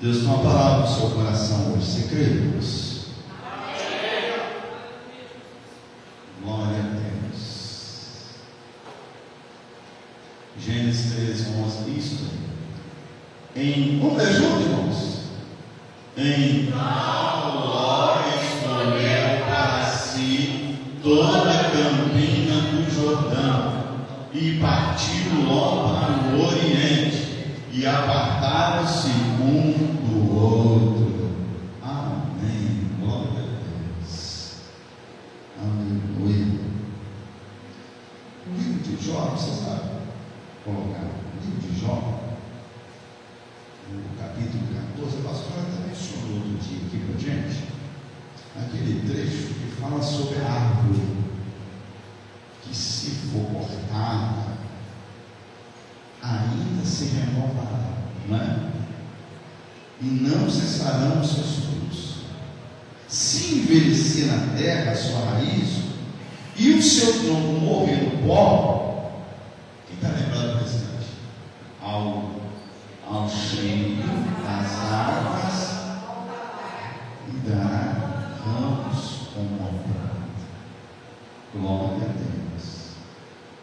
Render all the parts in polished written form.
Deus tem uma palavra no seu coração hoje. Você crê, Deus? Glória a Deus. Gênesis 13, 11. Isto. Vamos ler junto, irmãos? Então Ló escolheu para si toda a campina do Jordão e partiu Ló para o Oriente, e apartaram-se um do outro. Amém. Glória a Deus. Aleluia. O livro de Jó, você sabe colocar o livro de Jó, no capítulo 14, a pastora até mencionou outro dia aqui para a gente, aquele trecho que fala sobre a árvore que, se for cortada, ainda se renovará, não é? E não cessarão os seus frutos. Se envelhecer na terra a sua raiz, e o seu tronco morrer no pó, quem está lembrado desse instante? Ao cheiro das árvores e dará ramos como a prata. Glória a Deus.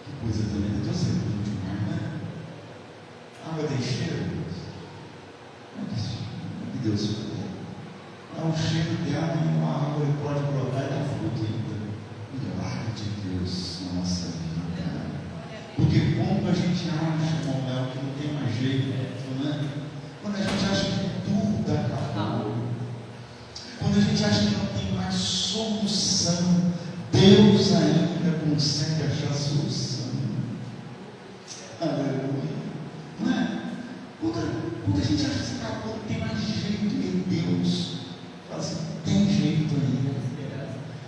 Que coisa tremenda. Deus é muito demais, né? A água tem cheiro, Deus. Como é que Deus faz? Dá um cheiro dela e uma árvore pode brotar e dar fruto ainda. Milagre de Deus na nossa vida. Porque como a gente acha, irmão Léo, que não tem mais jeito, né? Quando a gente acha que tudo acabou, quando a gente acha que não tem mais solução, Deus ainda consegue achar solução. Aleluia. Não é? Quando a gente acha que acabou, não tem mais jeito, e Deus fala assim: tem jeito ainda.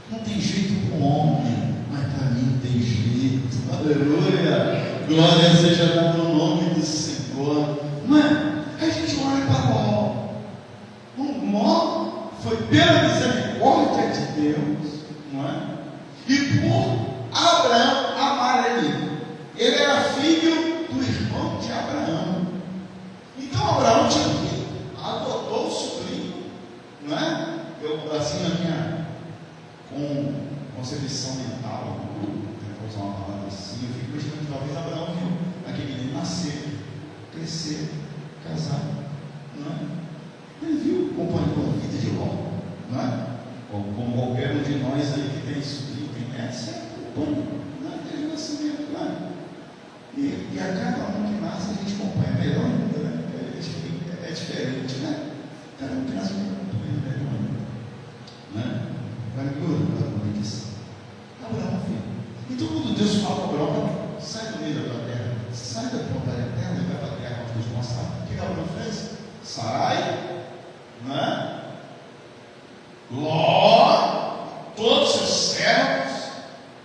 Não tem jeito para o homem, mas para mim tem jeito. Aleluia. Glória seja dada ao nome do Senhor. Não é? A gente olha para Ló. Ló foi pela misericórdia de Deus, não é? E por Abraão amar ele. Ele era filho do irmão de Abraão. Então Abraão tinha o quê? Adotou o sobrinho, não é? Eu, assim, a minha concepção mental, vou usar uma palavra assim, eu fico imaginando que talvez Abraão viu aquele menino nascer, crescer, casar, não é? Ele viu, acompanhou a vida de Ló, não é? Como qualquer um de nós aí que tem sobrinho, tem neto, você acompanha, não é? Desde o nascimento, não é? E a cada um que nasce a gente acompanha melhor ainda, né? É diferente, né? Cada um que nasce acompanha melhor ainda, né? Vai melhorando a conexão. Abraão viu. Então, quando Deus fala para Abraão: sai do meio da tua terra, sai da tua terra e vai para a terra onde eu te mostrar. O que Abraão fez? Sai, né? Ló, todos os seus servos,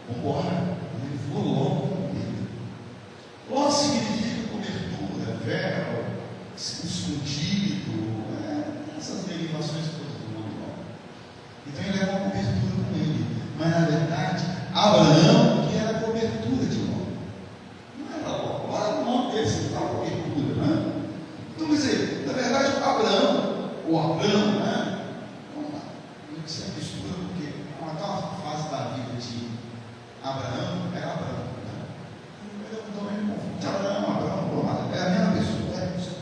vamos embora. Levou Ló com ele. Ló significa cobertura, véu, escondido, essas derivações todas do nome Ló. Então ele era uma cobertura com ele, mas na verdade Abraão que era a cobertura de Ló. Não era Ló, Ló era o nome dele, você fala cobertura, né? Então quer dizer, na verdade Abraão, ou Abraão, né? Vamos lá, isso é mistura, porque aquela fase da vida de Abraão era Abraão, né? Eu também me confundo. Abraão, é a mesma pessoa, é isso.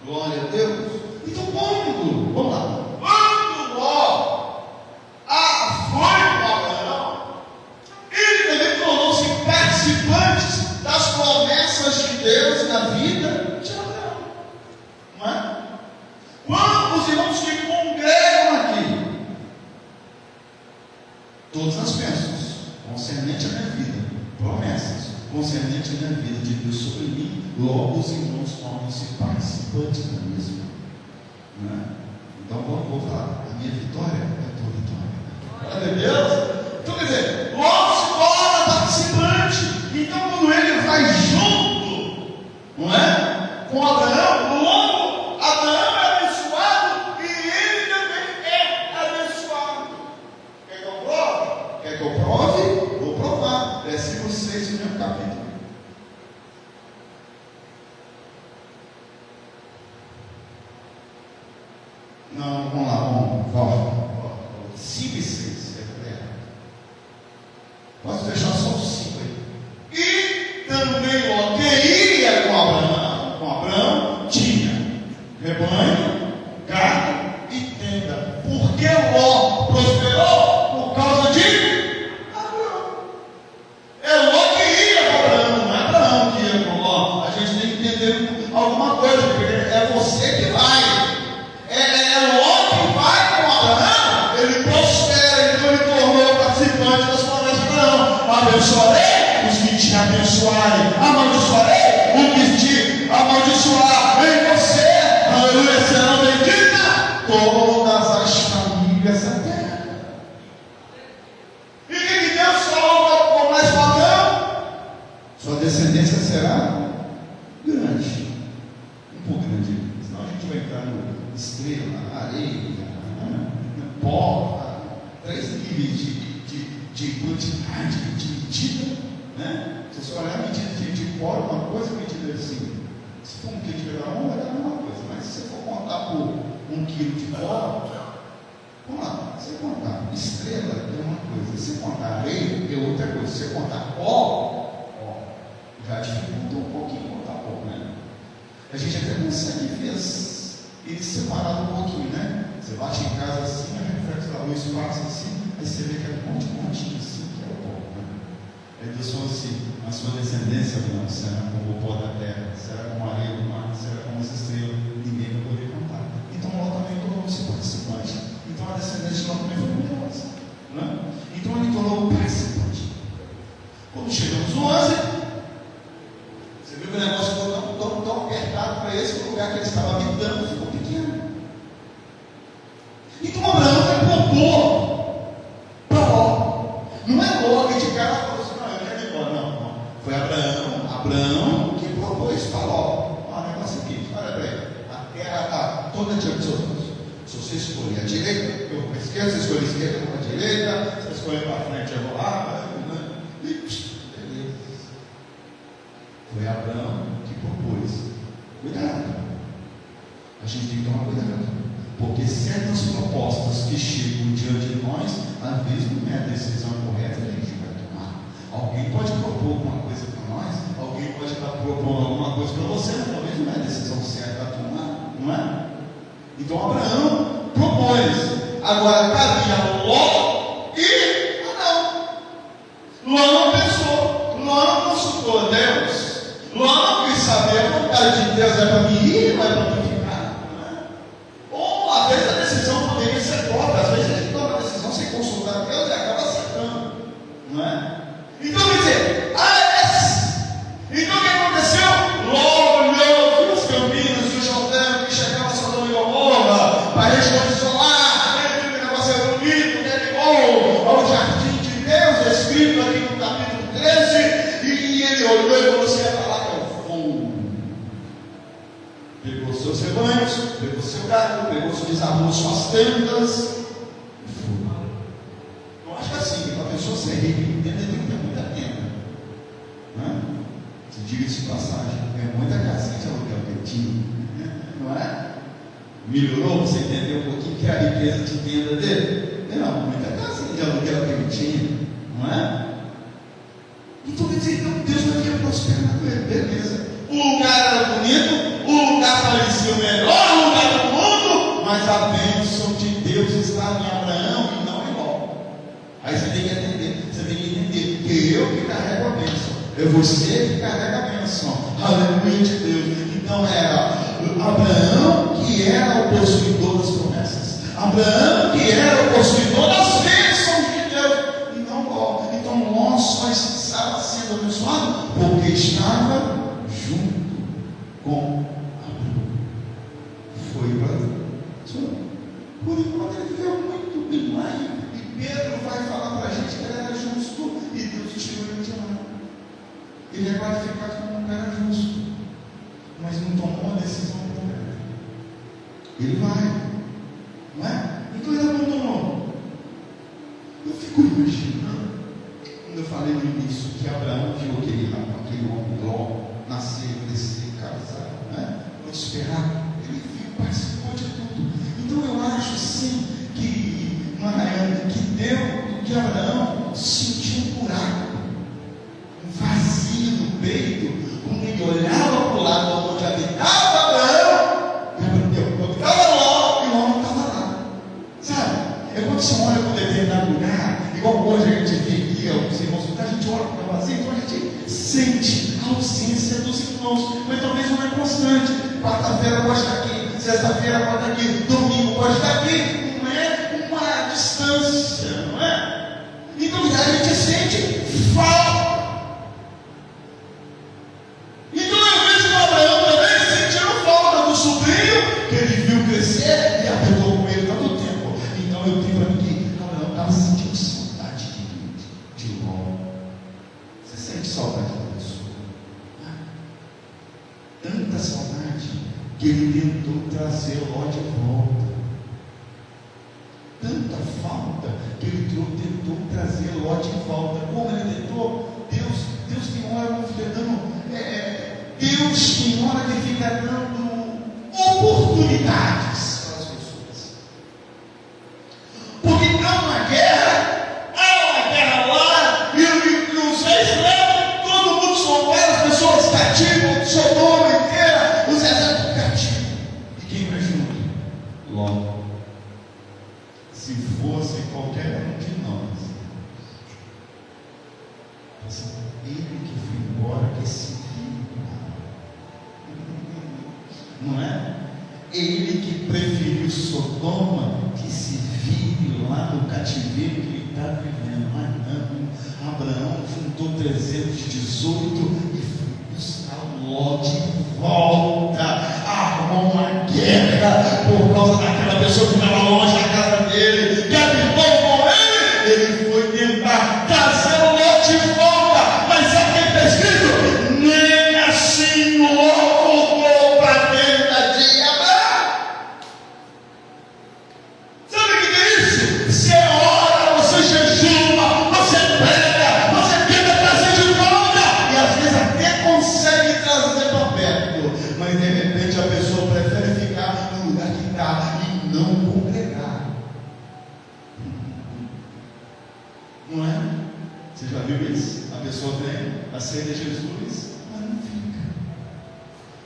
Glória a Deus. Então quando, vamos lá, quando Ló foi com Abraão, ele também tornou-se participantes das promessas de Deus na vida de Abraão, não é? Quando os irmãos que congregam aqui, todas as bênçãos concernente à minha vida, promessas concernente à minha vida de Deus sobre mim, logo os irmãos tornam-se participantes da mesma, não é? Então vou falar: a minha vitória é a tua vitória. Glória a Deus. Então quer dizer, logo se torna participante. Então quando ele vai junto, não é? Com Abraão, logo Abraão é abençoado e ele também é abençoado. Quer que eu prove? Quer que eu prove? Vou provar. Versículo 6 do mesmo capítulo. Não, vamos lá, volta. 5 e 6. Posso deixar só os 5 aí. E também Ló, que ia com Abraão, tinha rebanho, gado e tenda. Por que Ló prosperou? Por causa de Abraão. É Ló que ia com Abraão, não é Abraão que ia com Ló. A gente tem que entender alguma coisa, porque é você que vai. É Ló que vai com Abraão, ele prospera, então ele tornou participante das promessas de Abraão. Abençoarei os que te abençoarem, amaldiçoarei os que te amaldiçoar. Em você, aleluia, serão benditas todas as famílias da terra. E o que Deus falou com mais Abraão? Sua descendência será grande, um pouco grande, senão a gente vai entrar no estrela, areia, pó, 3 níveis de quantidade, de medida, né? Se você olhar a medida de pó, uma coisa, medida assim, se for 1 quilo de cada um, vai dar uma coisa, mas se você for contar por 1 quilo de pó, vamos lá, se você contar estrela é uma coisa, se você contar areia é outra coisa, se você contar pó, já dificulta um pouquinho contar pó, né? A gente até consegue ver eles separados um pouquinho, né? Você bate em casa assim, a reflexo da luz passa assim, aí você vê que é um monte de pontinho assim, que é o pó, né? Aí Deus falou assim: a sua descendência não será como o pó da terra, será como a areia do mar, será como as estrelas, ninguém vai poder contar. Então Ló também tornou-se participante. Então a descendência de Ló também foi numerosa, né? Então ele tornou participante. Quando chegamos no 11, você viu que o negócio ficou tão apertado para esse, que o lugar que ele estava habitando ficou pequeno. Então Abraão vai propor para Ló. Não é Ló que de cara falou assim: não, eu quero ir embora. Não. Foi Abraão que propôs para Ló. O negócio é o seguinte: olha para ele, a terra está toda diante dos seus olhos. Se você escolher a direita, eu vou para a esquerda. Se você escolher a esquerda, eu vou para a direita. Se você escolher para frente, eu vou lá. Beleza. Foi Abraão que propôs. Cuidado. A gente tem que tomar cuidado, porque certas propostas que chegam diante de nós, às vezes não é a decisão correta que a gente vai tomar. Alguém pode propor alguma coisa para nós, alguém pode estar propondo alguma coisa para você, mas talvez não é a decisão certa a tomar, não é? Então Abraão propôs. Agora cabia Ló e Abraão. Ló não pensou, Ló não consultou Deus. Ló não quis saber a vontade de Deus, é para mim ir ou é para mim ficar? Ou às vezes a decisão poderia ser própria, às vezes a gente toma a decisão sem consultar Deus e acaba acertando, não é? Então quer dizer, então o que aconteceu? Ló olhou, viu as campinas, viu o Jordão, que chegava Sodoma e Gomorra, para isolar, ele viu que o negócio era bonito, ele ligou ao jardim de Deus, escrito aqui no capítulo 13, e ele olhou e falou assim: pegou seus rebanhos, pegou seu gado, desarmou suas tendas e foi. Eu acho que assim, para a pessoa ser rica em tenda, tem que ter muita tenda, né? Se diga-se de passagem, é muita casinha de aluguel que ele tinha, não é? Melhorou? Você entendeu um pouquinho que é a riqueza de tenda dele? Não, muita casinha de aluguel que ele tinha, não é? Então quer dizer, Deus não quer prosperar com ele, beleza. O lugar era bonito, o lugar parecia o melhor lugar do mundo, mas a bênção de Deus estava em Abraão e não em Ló. Aí você tem que entender que eu que carrego a bênção, é você que carrega a bênção, aleluia de Deus. Então era Abraão que era o possuidor das promessas, Abraão que era o possuidor das bênçãos de Deus, e não Ló. Então Ló só estava sendo abençoado porque estava junto com Abraão. Foi para Deus. Por enquanto ele viveu muito bem lá, e Pedro vai falar para a gente que ele era justo e Deus tirou ele de lá. Ele é qualificado como um cara justo, mas não tomou uma decisão correta. Ele vai, não é? Então ele abandonou. Eu fico imaginando, quando eu falei no início que Abraão viu aquele homem Ló nascer, crescer, casar, né? Prosperar, ele viu, participou de tudo. Então eu sente a ausência dos irmãos, mas talvez não é constante. Quarta-feira pode estar aqui, sexta-feira pode estar aqui, domingo pode estar aqui. Não é uma distância, não é? Então a gente sente falta. Então eu vejo que Abraão também sentiu falta do sobrinho que ele viu crescer e apertou com ele tanto tempo. Então eu tenho para mim que Abraão estava sentindo saudade de Ló. Você sente saudade da pessoa? Tanta saudade que ele tentou trazer Ló de volta. Tanta falta que ele tentou trazer Ló de volta. Como ele tentou? Deus tem hora que fica dando. Deus tem hora que fica dando oportunidades para as pessoas. Porque há uma guerra lá, e os reis levam, todo mundo são várias pessoas cativas, Sodoma inteira, os exércitos cativos. E quem vai junto? Ló. Se fosse qualquer um de nós, ele que foi embora, que se viu, não é? Ele que preferiu Sodoma, que se vive lá no cativeiro que ele está vivendo. Mas não, Abraão juntou 318 e foi buscar Ló de volta, armou uma guerra por causa daquela pessoa que estava longe da casa dele, que habitou com ele. Ele foi tentar trazer o Ló de volta, mas sabe o que está escrito? Nem assim o Ló voltou para dentro de Abraão. Sabe o que é isso? Você ora, você jejuma, você prega, você tenta trazer de volta, e às vezes até consegue trazer para perto, mas de repente a pessoa prefere ficar no lugar que está e não congregar. Não é? Você já viu isso? A pessoa vem, aceita Jesus, mas não fica.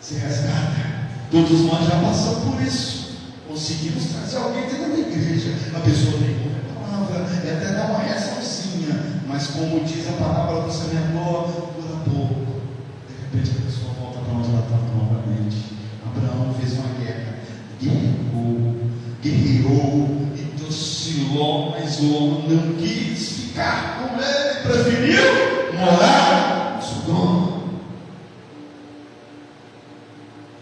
Se resgata. Todos nós já passamos por isso. Conseguimos trazer alguém dentro da igreja. A pessoa vem com a palavra e até dá uma reaçãozinha, mas como diz a palavra do semeador, dura pouco. De repente a pessoa volta para onde ela estava novamente. Abraão fez uma guerra, guerreou e trouxe Ló, mas Ló não quis ficar com ele, preferiu morar em Sodoma.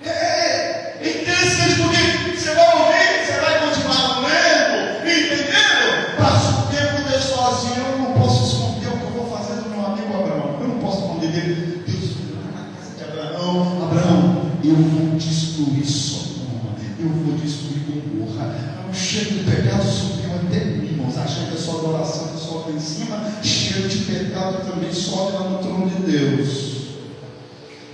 É interessante porque você vai ouvir, você vai continuar lendo, entendendo? Passa o tempo de sozinho, eu não posso esconder o que eu vou fazer do meu amigo Abraão. Eu não posso esconder dele. Deus foi lá na casa de Abraão. Abraão, eu vou destruir Sodoma, eu vou destruir Gomorra. O cheiro de pecado subiu até mim, irmãos. Achando que a sua adoração que sobe em cima, cheiro de pecado também sobe lá no trono de Deus.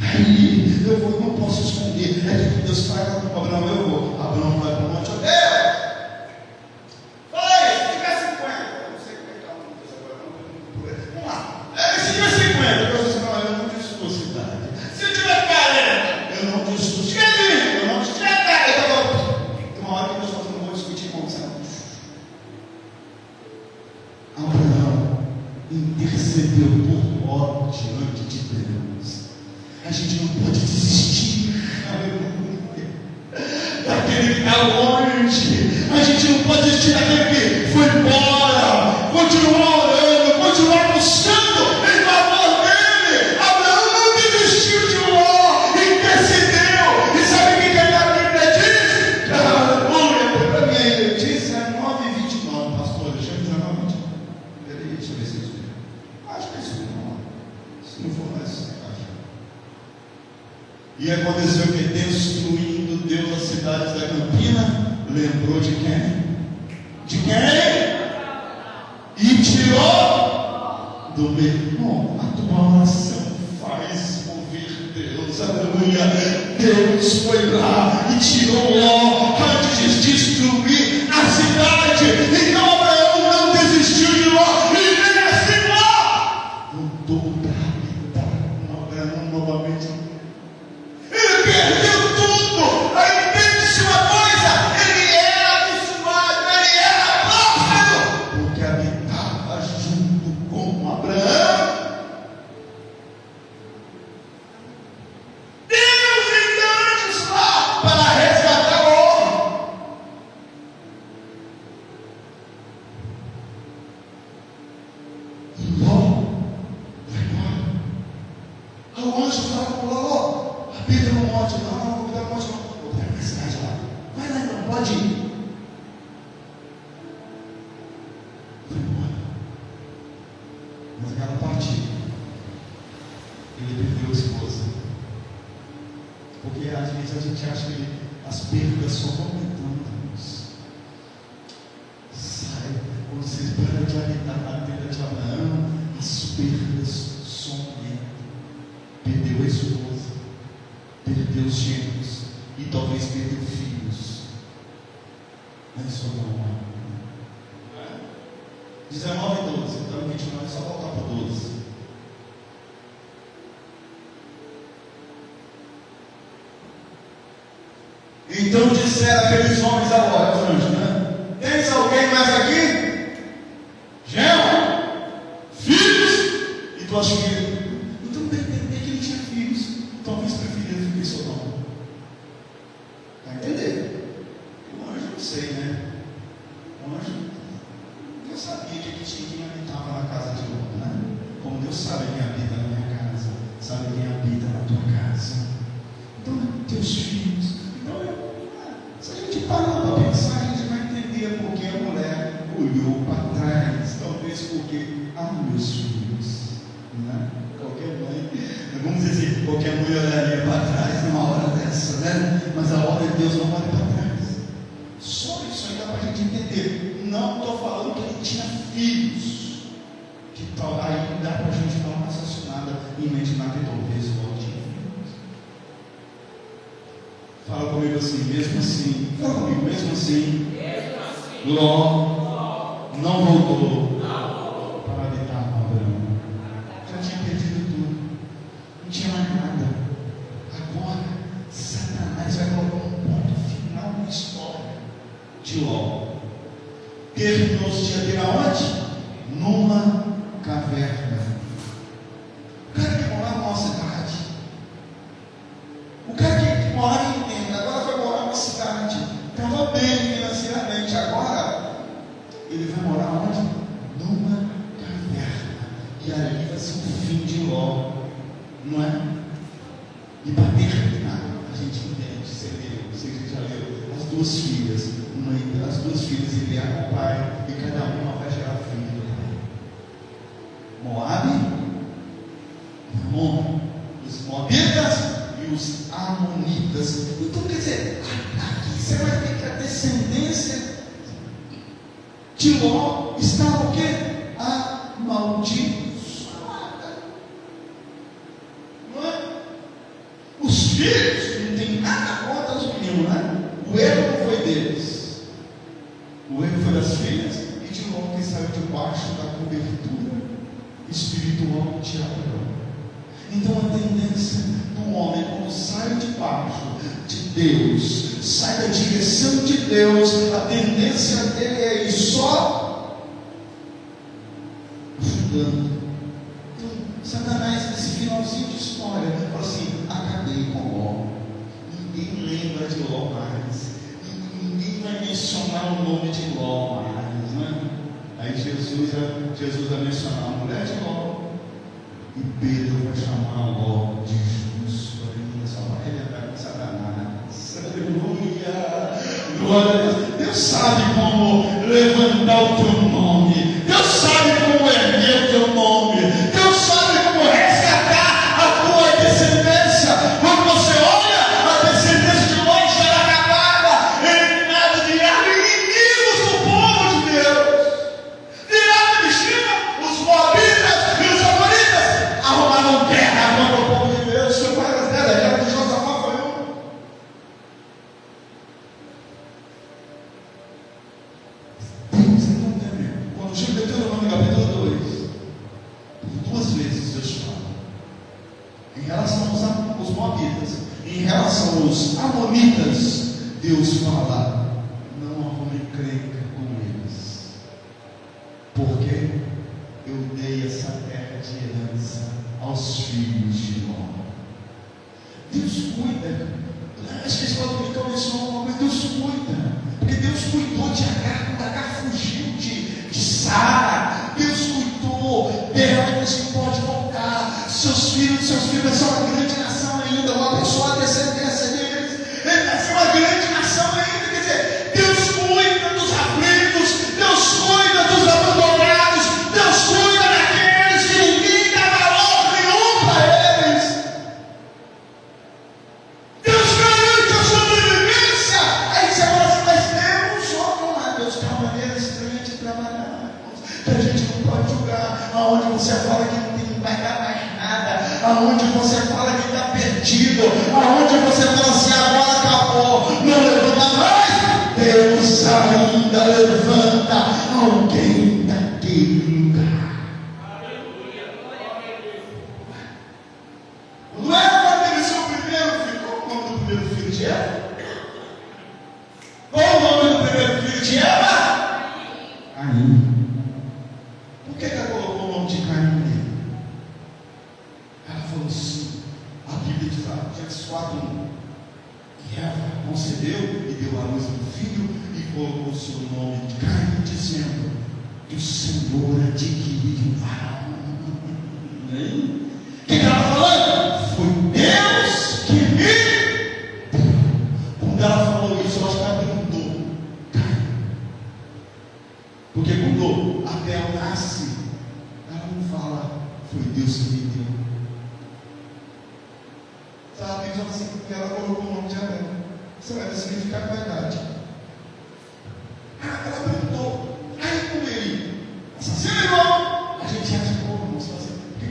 Aí eu não posso esconder. É que Deus fala com Abraão, eu vou. Abraão vai para o monte, Deus! Fala aí, se tiver 50, eu não sei como é que está o nome disso agora. Vamos lá. Se tiver 50, Deus diz, não, eu não destruo a cidade. Se tiver 40, eu não destruo. Se tiver 20, eu não destruo. Se tiver 10, eu vou. Tem uma hora que Deus fala, não vou discutir com você. Abraão intercedeu por Ló diante de Deus. A gente não pode desistir, aleluia, daquele que está longe. A gente não pode desistir daquele que foi embora. Continuar orando, continuar buscando em favor dele. Abraão não desistiu de Ló, intercedeu. E sabe o que a Bíblia diz? Aleluia, foi para mim aí. Diz 19:29, pastor. Deixa eu 19:29. Peraí, deixa eu ver se isso é. Acho que é isso não. Se não for mais. E aconteceu que, destruindo Deus as cidades da campina, lembrou de quem? De quem? E tirou do meio. A tua oração faz ouvir Deus, aleluia. Deus foi lá e tirou Ló antes de destruir a cidade. Então Abraão não desistiu de Ló, e nem assim Ló voltou para habitar com Abraão novamente. Ele perdeu tudo. Aí entende-se uma coisa: ele era abençoado, ele era próspero, porque habitava junto com Abraão. pode ir. Foi embora. Mas aquela partida, ele perdeu a esposa. Porque às vezes a gente acha que as perdas só vão aumentando. Sai, quando vocês param de habitar na tenda de Abraão, as perdas só aumentam. Perdeu a esposa, perdeu os genros e talvez perdeu filhos. Mas só não há. 19 e 12, então 29 é só voltar para 12. Então disseram aqueles homens agora, Franjo, né? Tens alguém mais aqui? Gema? Filhos? E tuas filhas? Então tem que entender que ele tinha filhos. Talvez preferia ficar em Sodoma. Vai entender? O anjo não sei, né? O anjo eu sabia que ele tinha quem habitava na casa de Ló, né? Como Deus sabe quem habita na minha casa, sabe quem habita na tua casa. Então, teus filhos. Então, se a gente parar para pensar, a gente vai entender porque a mulher olhou para trás. Talvez porque, meus filhos, né? Qualquer mãe, vamos dizer assim, qualquer mãe olharia para trás numa hora dessa, né? Mas a hora de Deus não olha para trás. Só isso aí dá para a gente entender. Não estou falando que ele tinha filhos, que tal, aí dá para a gente dar uma raciocinada e imaginar que talvez Ló tinha filhos. Fala comigo assim, mesmo assim, fala comigo, mesmo assim, Ló não voltou para habitar com Abraão. Já tinha perdido tudo, não tinha mais nada. Agora, Satanás vai colocar um ponto final na história de Ló. Terminou-se de haver aonde? Numa caverna. O cara que morava numa cidade, o cara que morava em tenda, agora vai morar numa cidade, estava bem financeiramente, agora ele vai morar onde? Numa caverna. E ali vai ser o fim de Ló, não é? E para terminar, a gente entende, você já leu, as duas filhas enviaram o pai, e cada uma vai gerar filho. Moabe, Amon, os moabitas e os amonitas. Então quer dizer, aqui você vai ver que a descendência de Ló estava o quê? Amaldiçoada. Não é? Os filhos não tem nada contra os meninos, né? O erro não foi deles. O erro foi das filhas e de Ló que saiu debaixo da cobertura espiritual de Abraão. Então a tendência do homem, quando sai debaixo de Deus, sai da direção de Deus, a tendência dele é ir só afundando. Então, Satanás, nesse finalzinho de história, fala assim: acabei com Ló. Ninguém lembra de Ló mais. Ninguém vai mencionar o nome de Ló mais, né? Aí Jesus vai mencionar a mulher de Ló, e Pedro vai chamar Ló de justo. Olha só, vai lembrar com Satanás. Aleluia! Glória a Deus. Deus sabe como levantar o teu nome. Deus sabe como erguer o teu nome. Deus sabe como resgatar a tua descendência. Quando você olha a descendência de Ló será acabada, eliminada de inimigos do povo de Deus. Virada de cima, os moabitas e os amonitas arrumaram guerra contra o povo de Deus. Foi para a guerra de Josafá, foi um. Deus não tem. Quando chega em Deuteronômio capítulo 2, duas vezes Deus fala em relação aos moabitas, em relação aos amonitas. Deus fala: não arrume encrenca com eles, porque eu dei essa terra de herança aos filhos de Ló. Deus cuida. Acho que a escola dominical mencionou uma coisa: Deus cuida, porque Deus cuidou de Agar quando Agar fugiu de Sara. Deus cuidou dela, Deus pode voltar. Seus filhos são uma grande nação ainda. Vou abençoar a descendência deles. Eles vão ser uma grande nação ainda. Quer dizer, aonde você fala que não vai dar mais nada, aonde você fala que está perdido, aonde você fala assim, agora acabou, não levanta mais, Deus ainda levanta alguém daquele lugar. Não é quando ele seu primeiro filho? Qual o nome do primeiro filho de Eva? Qual o nome do primeiro filho de Eva? Caim. Por que ela colocou o nome de Caim nele? Ela falou assim, a Bíblia diz lá, Gênesis 4:1, que Eva concebeu e deu à luz um filho e colocou o seu nome de Caim, dizendo, que o Senhor adquiriu um varão. O que ela falou? Foi Deus que me deu. Quando ela falou isso, eu acho que ela perguntou, Caim. Porque quando Abel nasce, ela não fala, foi Deus que me deu. Sabe, diz assim, que ela colocou o nome de Abel. Você vai ver significar a verdade. Ela perguntou, aí como ele assassino irmão, a gente acha que por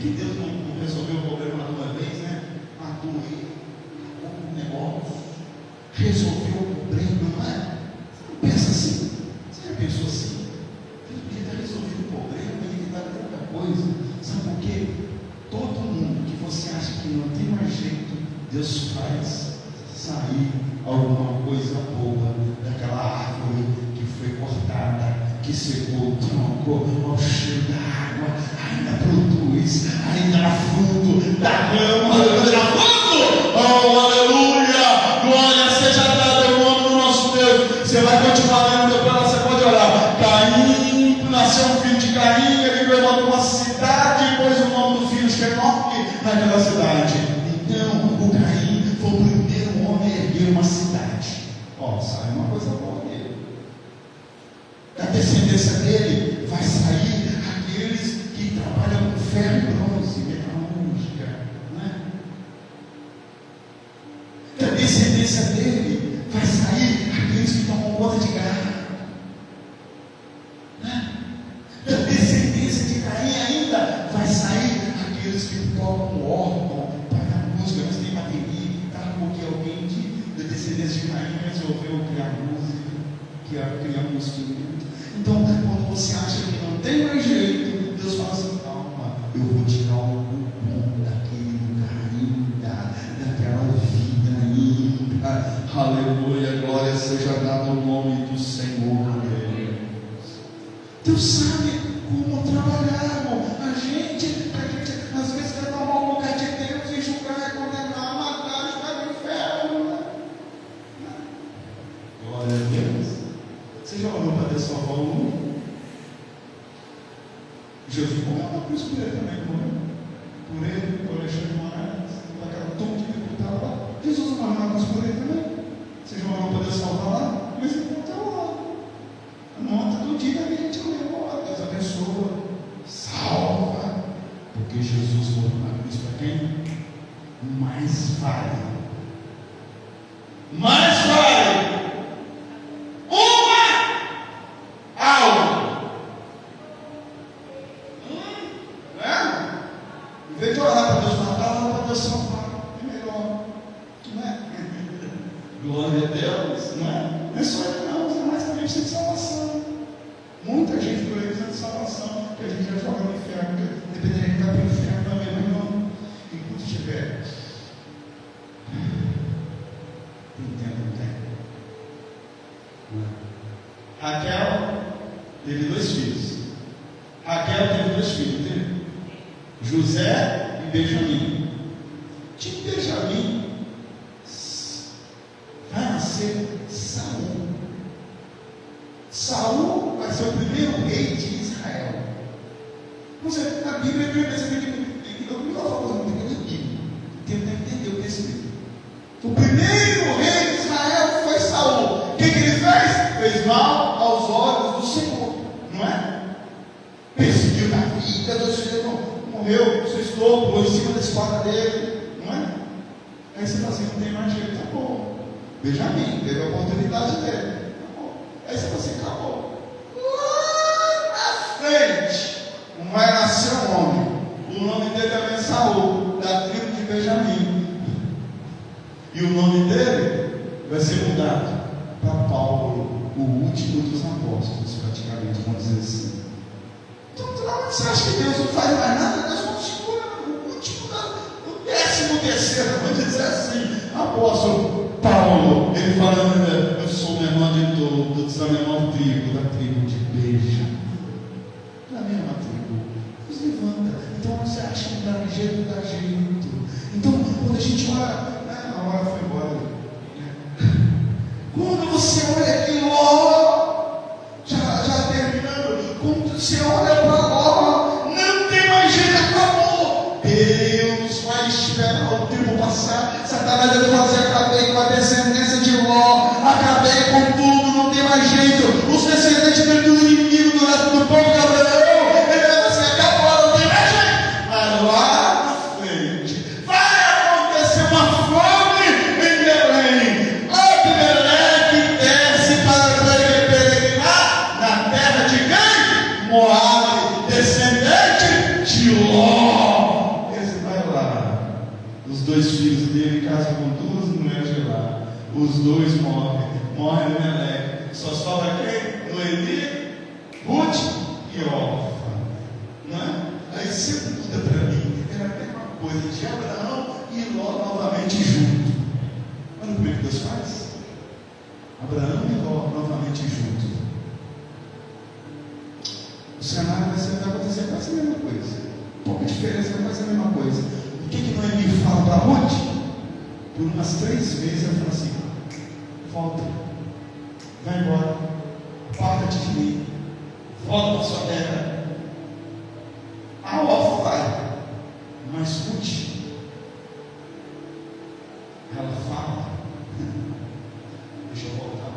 que Deus não resolveu o problema de uma vez, né? Matou ele, acabou com o negócio, resolveu o problema, não é? Você não pensa assim? Você já pensou assim? Deus podia ter resolvido o problema e ele dar outra coisa. Sabe por quê? Todo mundo que você acha que não tem mais jeito, Deus faz sair alguma coisa boa daquela árvore que foi cortada, que secou o tronco, ao cheiro da água, ainda produz, ainda dá fruto, dá grama, dá fruto. Oh, aleluia! Glória seja dada ao nome do nosso Deus. Você vai continuar lendo para ela, você pode orar. Caim, nasceu um filho de Caim, ele levantou uma cidade e pôs o nome do filho de Enoque naquela cidade. Então, o Caim foi o primeiro homem a erguer uma cidade. Ó, sai uma coisa boa dele. Da descendência dele vai sair aqueles que trabalham com ferro e bronze, metalúrgica, não é? Da descendência dele vai sair aqueles que tomam conta de gado, né? Da descendência de Caim ainda vai sair aqueles que tocam órgão, para música, mas tem bateria e tal, porque alguém da descendência de Caim resolveu criar música, criar um instrumento. Então, quando você acha que não tem mais jeito, Deus fala assim, calma, eu vou tirar algo bom daquele lugar ainda, daquela vida ainda. Aleluia, glória seja dada ao nome do Senhor. Deus sabe como trabalhar, a gente às vezes quer tomar o lugar de Deus e julgar, condenar, matar, jogar no inferno. Glória a Deus. Você já orou para Deus salvar o mundo? Jesus morreu na cruz por ele também, morreu. Por ele, por Alexandre de Moraes, por aquela turma de deputado lá. Jesus morreu na cruz por ele também. Você já orou para Deus salvar lá? Mas ele voltou lá. A nota do dia da gente levou lá. Deus abençoa, salva. Porque Jesus morreu na cruz para quem? Mais vale. Mais vale em vez de orar para Deus matar, orar para Deus salvar. É melhor. Não é? Glória a Deus. Não é? Não é só ele não, mas também precisa de salvação. Muita gente por aí precisa de salvação, que a gente já joga no inferno. Dependendo de estar para o inferno também, mas não. Enquanto estiver. Entendo, não tem. Raquel teve 2 filhos. Raquel teve 2 filhos, teve? José e Benjamim. De Benjamim vai nascer Saul. Saul vai ser o primeiro rei de Israel. Você, na Bíblia, eu percebi que eu não falo coisa muito na Bíblia. Tenta entender o que é esse livro. O primeiro rei de Israel foi Saul. O que ele fez? Fez mal aos olhos do Senhor, não é? Perseguiu Davi, cadê o Senhor? Morreu, assustou, pulou em cima da espada dele, não é? Aí você fala assim, não tem mais jeito, tá bom. Benjamim, teve a oportunidade dele, tá bom. Aí você fala assim, acabou. Lá na frente, vai nascer um último dos apóstolos, praticamente, vamos dizer assim. Então, você acha que Deus não faz mais nada? Deus continua no último, no 13º, vamos dizer assim. Apóstolo Paulo, ele falando, eu sou o menor de todos, da menor tribo, da tribo de Beija, da mesma tribo. Deus levanta. Então você acha que dá jeito, dá jeito. Então, quando a gente ora, a hora foi embora. Quando você olha aqui, já terminando, quando você olha para Ló, não tem mais jeito, acabou. Deus vai esperar o tempo passar. Satanás vai fazer, acabei com a descendência de Ló, acabei com tudo, não tem mais jeito. Os descendentes do inimigo do povo de Abraão, ele vai dizer, acabou, não tem mais jeito. Mas lá na frente vai acontecer uma fome em Belém. Abimeleque desce para peregrinar na terra de quem? Moabe, descendente de Ló. Esse vai lá. Os dois filhos dele casam com duas mulheres de lá. Os dois morrem Meleque. Só sobra quem? Noemi, Ruth e Orfa. Não é? Aí você muda para mim. Era a mesma coisa de Abraão e Ló novamente junto. Olha como é que Deus faz. Abraão e Ló novamente junto. O cenário vai acontecer quase a mesma coisa. Pouca diferença, mas quase a mesma coisa. O que Noemi fala para Ruth? Por umas 3 vezes ela fala assim: volta, vai embora, aparta-te de mim, volta para sua terra. A Orfa vai, mas Ruth, ela fala, deixa eu voltar,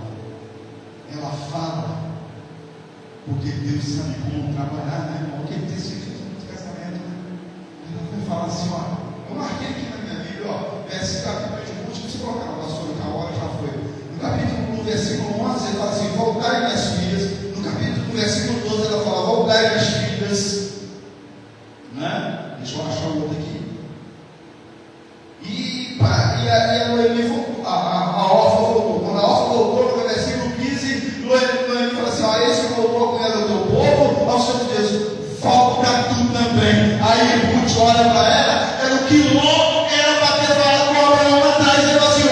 ela fala, porque Deus sabe como trabalhar, né? Porque Ele decidiu no casamento, né? Ela vai falar assim: ó, eu marquei aqui na minha Bíblia, ó, esse capítulo de Ruth, que você colocar na pastora, que a hora já foi. No capítulo 1, versículo 11, ele fala assim: voltai minhas filhas. No capítulo 1, versículo 12, ela fala: voltai minhas filhas. Né? Deixa eu achar o outro aqui. E a Noemi voltou, a Orfa voltou. Quando a Orfa voltou, no versículo 15, Noemi fala assim: ó, esse que voltou com ela do teu povo, ao Senhor Deus, volta tu também. Aí Ruth olha para ela, era o que Ló era para ter falado com Abraão lá atrás. Ele falou assim: ó,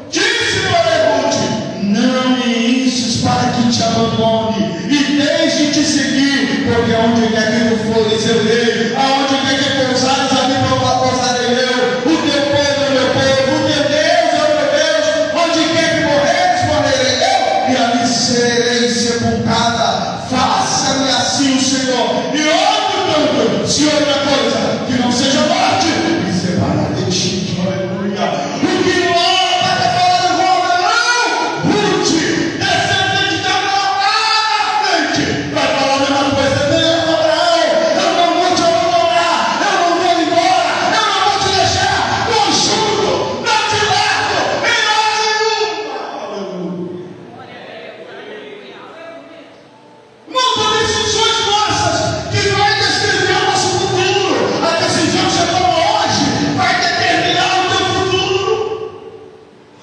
disse Ruth, não me instes para que te abandone e deixe te seguir, porque aonde quer que tu fores eu irei, aonde quer que pousares a mim pousarei eu, o teu povo é meu povo, o teu Deus é o meu Deus, onde quer que morreres, morrerei eu, e ali serei sepultada. Faça-me assim o Senhor, e outro tanto, se outra coisa que não seja morte me separar de ti. Aleluia. O que Ló está falando com Abraão, Ruth, descendente de Abraão, lá na frente, vai falar a mesma coisa. Não, Abraão, eu não vou te abandonar, eu não vou embora, eu não vou te deixar, estou junto, não te largo, em hora nenhuma. Muitas decisões nossas que vai descrever o nosso futuro. A decisão que você toma hoje vai determinar o teu futuro.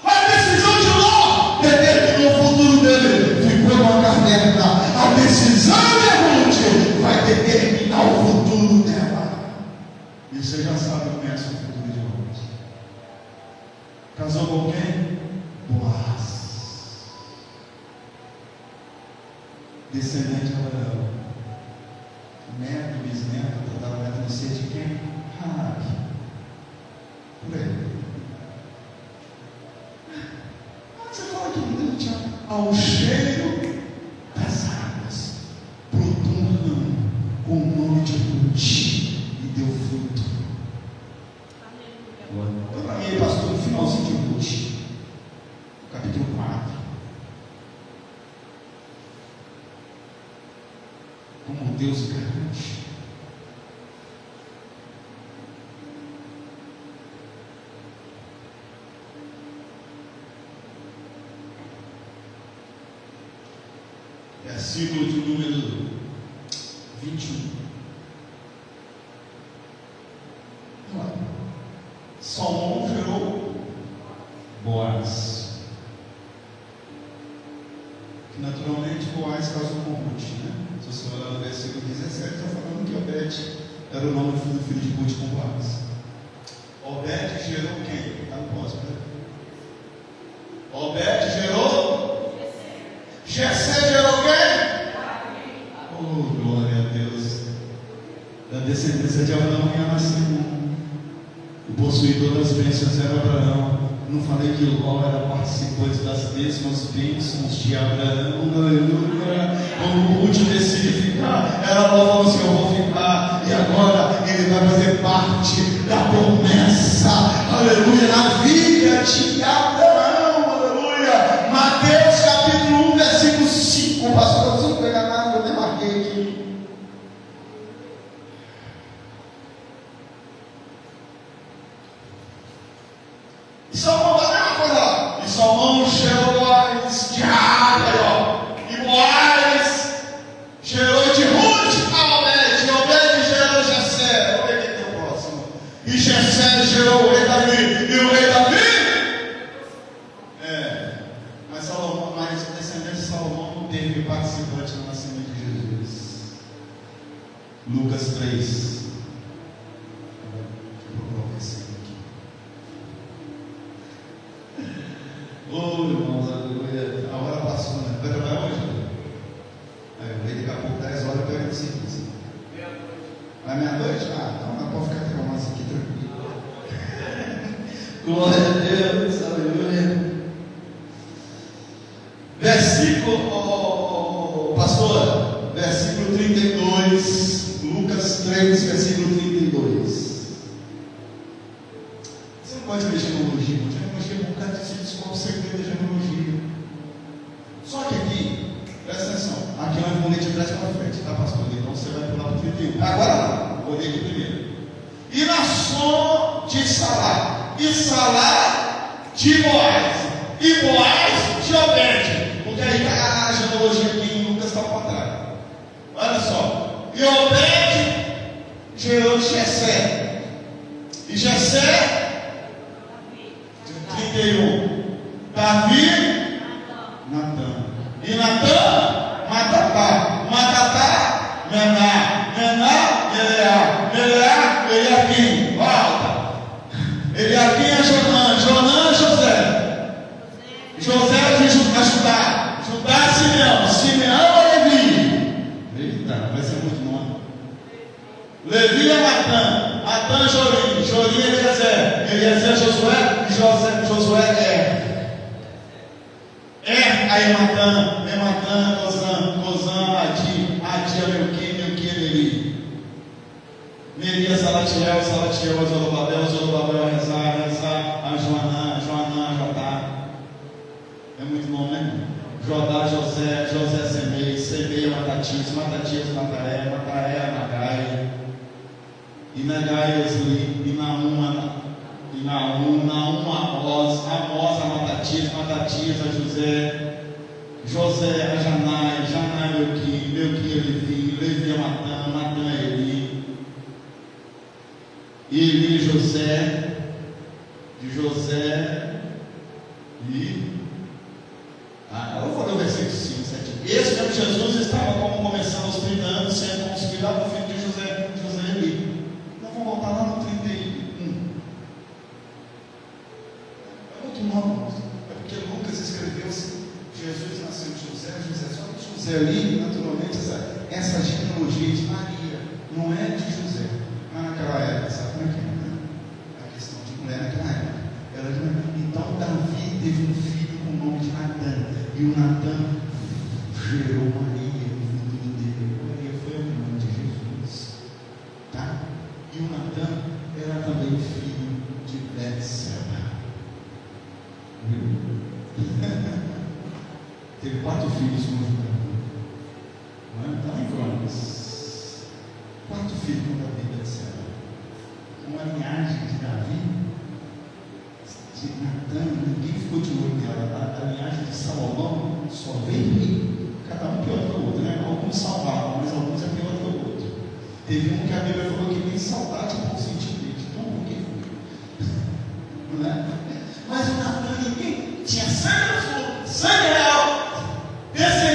A decisão de Ló determinou o futuro dele, ficou numa caverna. A decisão de Ruth vai determinar o futuro dela. E você já sabe como é o futuro de Ruth. Casou com quem? Boaz, descendente de Abraão, neto, bisneto, tataraneto, não sei de quem? Raabe. Por aí. Você fala que não tinha ao cheiro das águas, brotou um ramo com o nome de Ruth e deu fruto. Então, para mim, pastor, no finalzinho de Ruth, capítulo 4. Como Deus garante. Versículo de número 21. Vamos lá. Salomão gerou Boaz. que naturalmente Boaz casou com Ruth, né? Se você olhar no versículo 17, está falando que Obed era o nome do filho de Ruth com Boaz. Obed gerou quem? Está no próximo, né? Obed gerou? Jessé gerou quem? Oh, glória a Deus. Da descendência de Abraão ia nascer o possuidor das bênçãos era Abraão. Não falei que Ló era participante das mesmas bênçãos de Abraão. Aleluia. Quando Ruth decide ficar, ela falou assim: eu vou ficar. E agora ele vai fazer parte da promessa, aleluia, na vida de Abraão, aleluia. Mateus capítulo 1, versículo 5. Pastor, não preciso pegar nada, eu até marquei aqui. E Salomão vai a mesma coisa lá. E Salomão gerou Boaz de Raab, e Boaz gerou de Ruth a Obed, e Obed gerou Jessé. Olha quem é o próximo. E Jessé gerou o rei Davi, e o rei Davi. Mas a descendência de Salomão não teve participante no nascimento de Jesus. Lucas 3. Oh, irmãos, aleluia. A hora passou, né? Vai trabalhar hoje? Daqui a pouco, 10 horas, eu pego no serviço. Vai meia-noite? Então não pode ficar calmado aqui, tranquilo. Glória a Deus, aleluia. Versículo, pastor, versículo 32, Lucas 3, versículo 32. Você não pode mexer no elogio, por causa disso, descobre o segredo da genealogia. Só que aqui, presta atenção, aqui nós vamos ler de trás para frente, tá, pastor? Então você vai pular para o 31. Agora não, vou ler aqui primeiro. E nasceu de Salá, e Salá de Boaz, e Boaz de Obed, porque aí a genealogia aqui em Lucas está ao contrário. Olha só, e Obed gerou Jessé, e Jessé 31. Davi, Natã. E Natã, Matatá. Matatá, Mená. Mená, Eleá. Eleá, Eliaquim. Volta. Eliaquim é Jonã. Jonã é José. José é Judá. Judá é Simeão. Simeão é Levi. Eita, vai ser muito nome. Levi é Matã. Matã é Jorim. Jorim é Eliezer. Eliezer é Josué. Josué aí Matã, Gozã, Adi é Melqui é Meri. Meri é Salatiel é Zorobabel é Rezar, a Joanã, Jodá. É muito nome, né? Jodá, José é Semei é Matatias, Mataré é Nagai. E Nagai é Esli, e Naum, Amós, Matatias, José, a Janai, Melqui é Levi é Matã é Eli. Eli é José, de José e... eu vou ler o versículo 5, 7. Esse mesmo Jesus estava como começando aos 30 anos, sendo considerado o filho de José e Eli. Então vamos voltar lá no 31. É porque Lucas escreveu assim: Jesus nasceu de José, só que José ali, naturalmente, essa genealogia de Maria, não é de José. Mas naquela época, sabe como é que é? A questão de mulher naquela época. Então Davi teve um filho com o nome de Natã, e o Natã gerou Maria, o filho dele. Maria foi o nome de Jesus. Tá? E o Natã era também filho de Betseba. Teve 4 filhos com Judá. Está em Crônicas. 4 filhos com Davi e Betseba. Uma linhagem de Davi, de Natã, ninguém ficou de olho nela. A linhagem de Salomão só veio rei. Cada um pior que o outro, né? Alguns salvavam, mas alguns é pior que o outro. Teve um que a Bíblia falou que nem saudade por sentido de tão bom que foi. Não é? Mas o Natã, ninguém tinha sangue real, descendente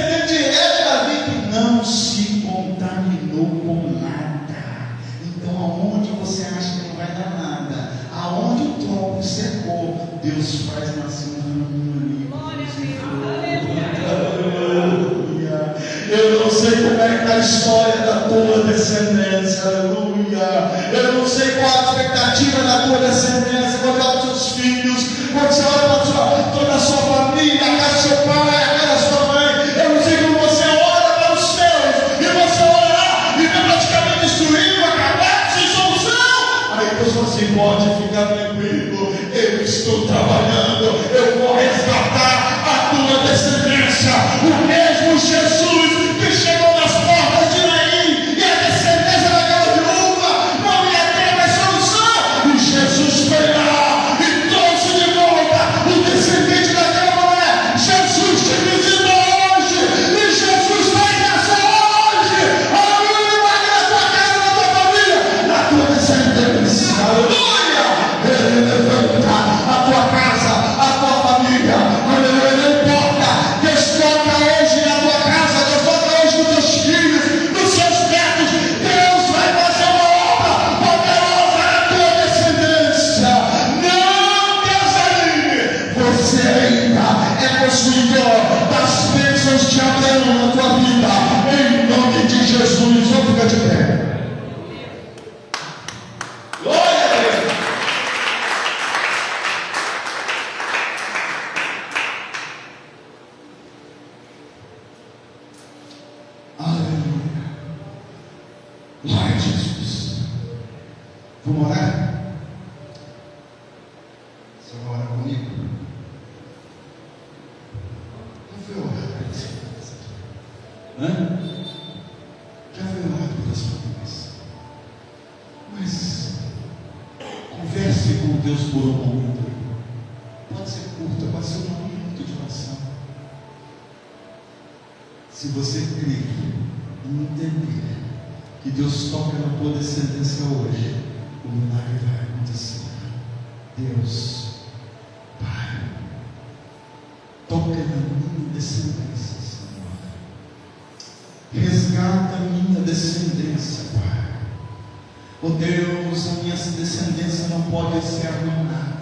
a história da tua descendência, aleluia. Eu não sei qual a expectativa da tua descendência, quando olha para os seus filhos, quando você olha para toda a sua família, a casa do seu pai, a casa da sua mãe. Eu não sei como você olha para os seus, e você olha lá e vê praticamente destruído, acabado, sem solução. Aí Deus fala assim: pode ficar tranquilo, eu estou trabalhando, eu vou resgatar a tua descendência. O mesmo Jesus que chegou nas portas de Naim e a descendência daquela viúva não ia ter mais solução, e Jesus foi lá e trouxe de volta o descendente daquela mulher. Jesus te visita hoje, e Jesus vai nascer hoje, aleluia, na tua casa, na tua família, na tua descendência, aleluia. Ele levanta a tua casa, a tua família, aleluia. Não importa, Deus toca hoje na tua casa, Deus toca hoje nos teus filhos, nos seus netos. Deus vai fazer uma obra poderosa na tua descendência. Não desanime, você ainda é possuidor das bênçãos de Abraão na tua vida, em nome de Jesus. Vamos ficar de pé. Glória a Deus. Aleluia. Glória a Jesus. Vamos orar? Você vai orar comigo? Já foi orar pelas famílias aqui? Já foi orar pelas famílias? Mas converse com Deus por um momento. Pode ser curta, pode ser um minuto de oração. Se você crer e entender que Deus toca na tua descendência hoje, o milagre vai acontecer. Deus, Pai, toca na minha descendência, Senhor. Resgata a minha descendência, Pai. Oh Deus, a minha descendência não pode ser arruinada.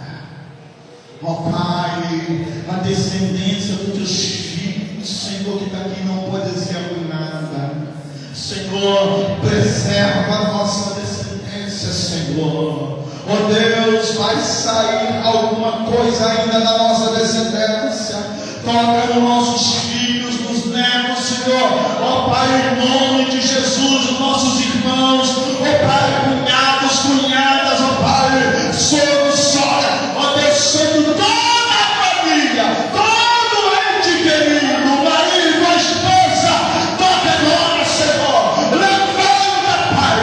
Ó Pai, a descendência dos teus filhos, Senhor, que está aqui não pode ser arruinada. Senhor, preserva a nossa descendência, Senhor. Ó Deus, vai sair alguma coisa ainda da nossa descendência. Toca nos nossos filhos, nos netos, Senhor. Ó Pai, em nome de Jesus, os nossos irmãos, ó Pai, cunhados, cunhadas, ó Pai, sogro, sogra, ó Deus Santo, toda a família, todo ente querido, o marido, a esposa, toca agora, Senhor. Levanta, Pai,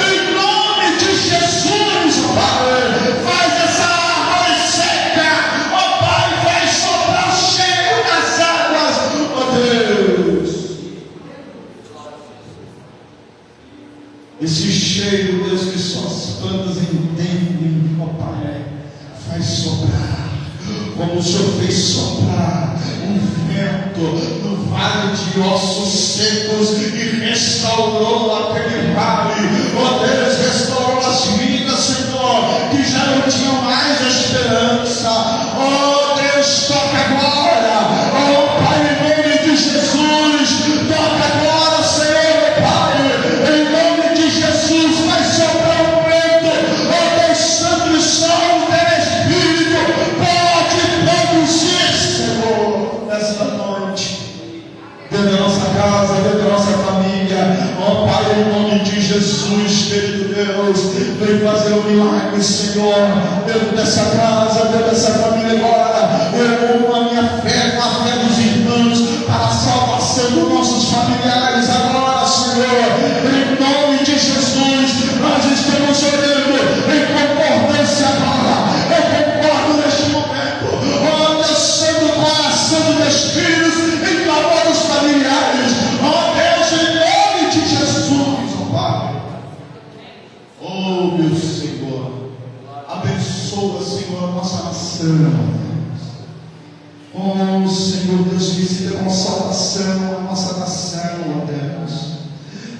em nome de Jesus, ó Pai, faz essa árvore seca, ó Pai, vai soprar cheio das águas, ó Deus. Esse cheiro, Deus, que só as plantas entendem, ó Pai, faz soprar, como o Senhor fez soprar um vento no vale de ossos secos e restaurou aquele vale. Ó Deus, restaurou as vidas, Senhor, que já não tinham mais esperança. Ó Deus, toca agora, ó Pai, em nome de Jesus, toca agora, Senhor, Pai, em nome de Jesus, vai soprar um vento, ó Deus Santo e Sol, teu Espírito pode produzir, Senhor, nesta noite, dentro da nossa casa, dentro da nossa família. Ó Pai, em nome de Jesus, querido Deus, vem fazer um milagre, Senhor, dentro dessa casa, dentro dessa família agora. Eu uno a minha fé com a fé dos irmãos para a salvação dos nossos familiares agora, Senhor, em nome de Jesus. Nós estamos orando em concordância agora. Eu concordo neste momento, ó Deus Santo, coração dos meus filhos, em favor dos familiares, ó Deus, em nome de Jesus, ó Pai. Oh meu Senhor, abençoa, Senhor, a nossa nação. Oh Senhor Deus, visita com salvação a nossa nação, ó Deus,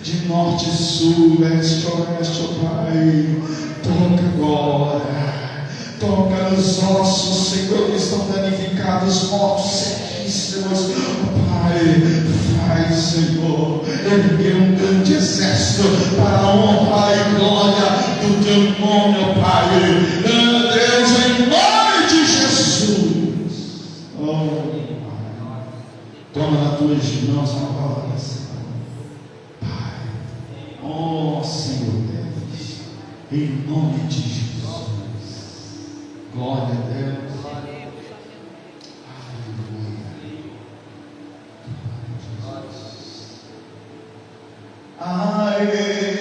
de norte e sul, leste a oeste, ó Pai. Toca agora, toca nos ossos, Senhor, que estão danificados, mortos, sequíssimos, ó Pai. Faz, Senhor, erguer um grande exército para a honra e glória do teu nome, ó Pai. Deus, em nome de Jesus. Oh, Pai, toma nas tuas mãos agora, Senhor. Pai, oh Senhor Deus, em nome de Jesus. Glória a Deus. Aleluia.